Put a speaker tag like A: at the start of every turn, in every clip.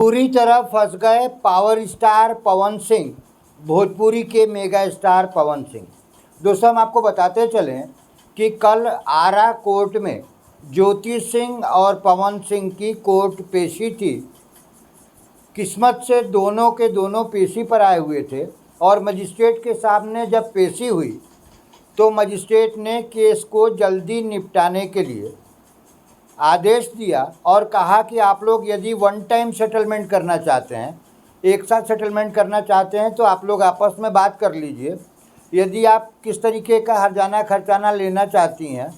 A: पूरी तरह फंस गए पावर स्टार पवन सिंह, भोजपुरी के मेगा स्टार पवन सिंह। दोस्तों, हम आपको बताते चलें कि कल आरा कोर्ट में ज्योति सिंह और पवन सिंह की कोर्ट पेशी थी। किस्मत से दोनों के दोनों पेशी पर आए हुए थे और मजिस्ट्रेट के सामने जब पेशी हुई तो मजिस्ट्रेट ने केस को जल्दी निपटाने के लिए आदेश दिया और कहा कि आप लोग यदि वन टाइम सेटलमेंट करना चाहते हैं, एक साथ सेटलमेंट करना चाहते हैं तो आप लोग आपस में बात कर लीजिए। यदि आप किस तरीके का हर्जाना खर्चाना लेना चाहती हैं,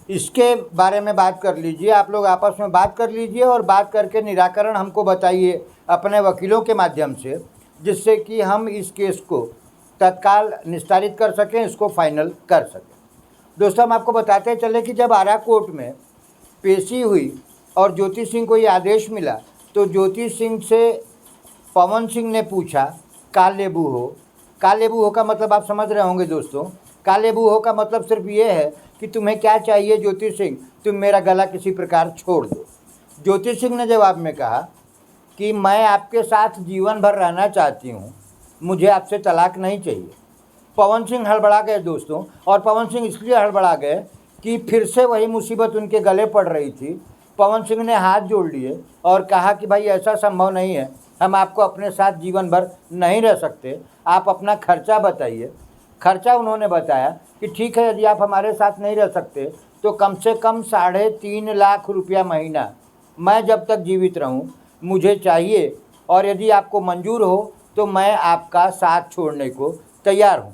A: इसके बारे में बात कर लीजिए। आप लोग आपस में बात कर लीजिए और बात करके निराकरण हमको बताइए अपने वकीलों के माध्यम से, जिससे कि हम इस केस को तत्काल निस्तारित कर सकें, इसको फाइनल कर सकें। दोस्तों, हम आपको बताते चले कि जब आरा कोर्ट में पेशी हुई और ज्योति सिंह को ये आदेश मिला तो ज्योति सिंह से पवन सिंह ने पूछा, का लेबू हो? का लेबू हो का मतलब आप समझ रहे होंगे दोस्तों। का लेबू हो का मतलब सिर्फ ये है कि तुम्हें क्या चाहिए ज्योति सिंह, तुम मेरा गला किसी प्रकार छोड़ दो। ज्योति सिंह ने जवाब में कहा कि मैं आपके साथ जीवन भर रहना चाहती हूँ, मुझे आपसे तलाक नहीं चाहिए। पवन सिंह हड़बड़ा गए दोस्तों, और पवन सिंह इसलिए हड़बड़ा गए कि फिर से वही मुसीबत उनके गले पड़ रही थी। पवन सिंह ने हाथ जोड़ लिए और कहा कि भाई ऐसा संभव नहीं है, हम आपको अपने साथ जीवन भर नहीं रह सकते, आप अपना खर्चा बताइए। खर्चा उन्होंने बताया कि ठीक है, यदि आप हमारे साथ नहीं रह सकते तो कम से कम 3.5 लाख रुपया महीना मैं जब तक जीवित रहूं मुझे चाहिए, और यदि आपको मंजूर हो तो मैं आपका साथ छोड़ने को तैयार हूं।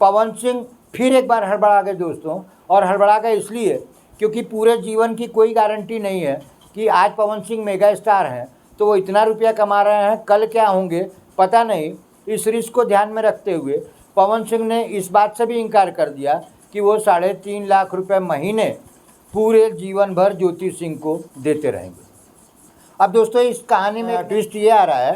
A: पवन सिंह फिर एक बार हड़बड़ा गए दोस्तों, और हड़बड़ा गए इसलिए क्योंकि पूरे जीवन की कोई गारंटी नहीं है कि आज पवन सिंह मेगा स्टार हैं तो वो इतना रुपया कमा रहे हैं, कल क्या होंगे पता नहीं। इस रिस्क को ध्यान में रखते हुए पवन सिंह ने इस बात से भी इनकार कर दिया कि वो 3.5 लाख रुपए महीने पूरे जीवन भर ज्योति सिंह को देते रहेंगे। अब दोस्तों, इस कहानी में ट्विस्ट ये आ रहा है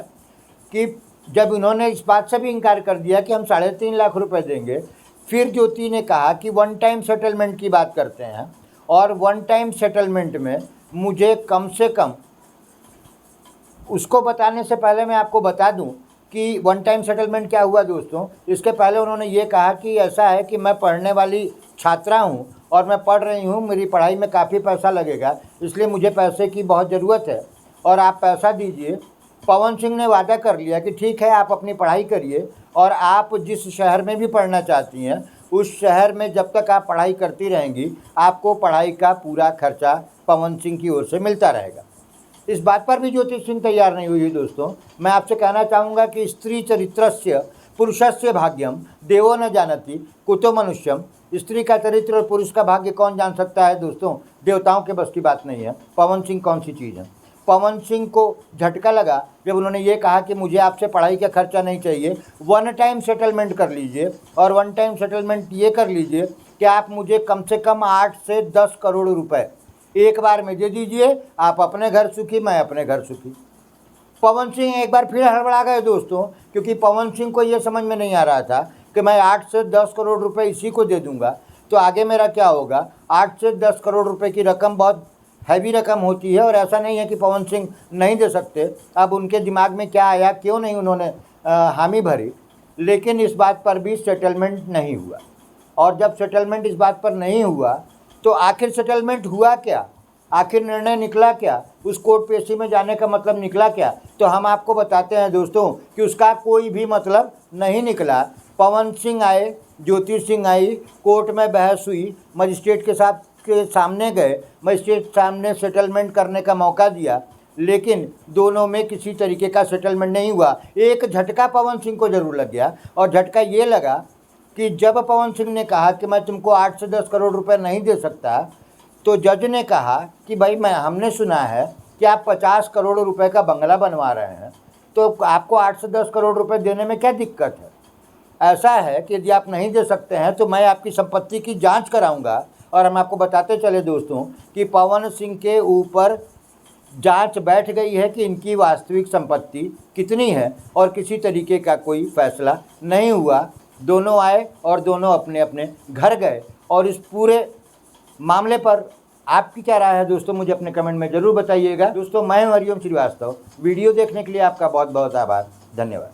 A: कि जब इन्होंने इस बात से भी इनकार कर दिया कि हम 3.5 लाख रुपए देंगे, फिर ज्योति ने कहा कि वन टाइम सेटलमेंट की बात करते हैं, और वन टाइम सेटलमेंट में मुझे कम से कम, उसको बताने से पहले मैं आपको बता दूं कि वन टाइम सेटलमेंट क्या हुआ दोस्तों। इसके पहले उन्होंने ये कहा कि ऐसा है कि मैं पढ़ने वाली छात्रा हूं और मैं पढ़ रही हूं, मेरी पढ़ाई में काफ़ी पैसा लगेगा, इसलिए मुझे पैसे की बहुत ज़रूरत है और आप पैसा दीजिए। पवन सिंह ने वादा कर लिया कि ठीक है, आप अपनी पढ़ाई करिए और आप जिस शहर में भी पढ़ना चाहती हैं उस शहर में जब तक आप पढ़ाई करती रहेंगी आपको पढ़ाई का पूरा खर्चा पवन सिंह की ओर से मिलता रहेगा। इस बात पर भी ज्योति सिंह तैयार नहीं हुई दोस्तों। मैं आपसे कहना चाहूँगा कि स्त्री चरित्रस्य पुरुषस्य भाग्यम देवो न जानती कुतो मनुष्यम। स्त्री का चरित्र और पुरुष का भाग्य कौन जान सकता है दोस्तों, देवताओं के बस की बात नहीं है। पवन सिंह कौन सी चीज़ है। पवन सिंह को झटका लगा जब उन्होंने ये कहा कि मुझे आपसे पढ़ाई का खर्चा नहीं चाहिए, वन टाइम सेटलमेंट कर लीजिए। और वन टाइम सेटलमेंट ये कर लीजिए कि आप मुझे कम से कम 8 से 10 करोड़ रुपए एक बार में दे दीजिए, आप अपने घर सुखी, मैं अपने घर सुखी। पवन सिंह एक बार फिर हड़बड़ा गए दोस्तों, क्योंकि पवन सिंह को ये समझ में नहीं आ रहा था कि मैं 8 से 10 करोड़ रुपए इसी को दे दूंगा तो आगे मेरा क्या होगा। 8 से 10 करोड़ रुपए की रकम बहुत हैवी रकम होती है, और ऐसा नहीं है कि पवन सिंह नहीं दे सकते। अब उनके दिमाग में क्या आया, क्यों नहीं उन्होंने हामी भरी, लेकिन इस बात पर भी सेटलमेंट नहीं हुआ। और जब सेटलमेंट इस बात पर नहीं हुआ तो आखिर सेटलमेंट हुआ क्या, आखिर निर्णय निकला क्या, उस कोर्ट पेशी में जाने का मतलब निकला क्या, तो हम आपको बताते हैं दोस्तों कि उसका कोई भी मतलब नहीं निकला। पवन सिंह आए, ज्योति सिंह आई, कोर्ट में बहस हुई, मजिस्ट्रेट के सामने गए, मजिस्ट्रेट सामने सेटलमेंट करने का मौका दिया, लेकिन दोनों में किसी तरीके का सेटलमेंट नहीं हुआ। एक झटका पवन सिंह को जरूर लग गया, और झटका ये लगा कि जब पवन सिंह ने कहा कि मैं तुमको 8 से 10 करोड़ रुपए नहीं दे सकता, तो जज ने कहा कि भाई हमने सुना है कि आप 50 करोड़ रुपए का बंगला बनवा रहे हैं, तो आपको 8 से 10 करोड़ रुपए देने में क्या दिक्कत है। ऐसा है कि यदि आप नहीं दे सकते हैं तो मैं आपकी संपत्ति की जांच कराऊंगा। और हम आपको बताते चले दोस्तों कि पवन सिंह के ऊपर जांच बैठ गई है कि इनकी वास्तविक संपत्ति कितनी है, और किसी तरीके का कोई फैसला नहीं हुआ। दोनों आए और दोनों अपने अपने घर गए, और इस पूरे मामले पर आपकी क्या राय है दोस्तों, मुझे अपने कमेंट में ज़रूर बताइएगा। दोस्तों मैं हूं हरिओम श्रीवास्तव, वीडियो देखने के लिए आपका बहुत बहुत आभार, धन्यवाद।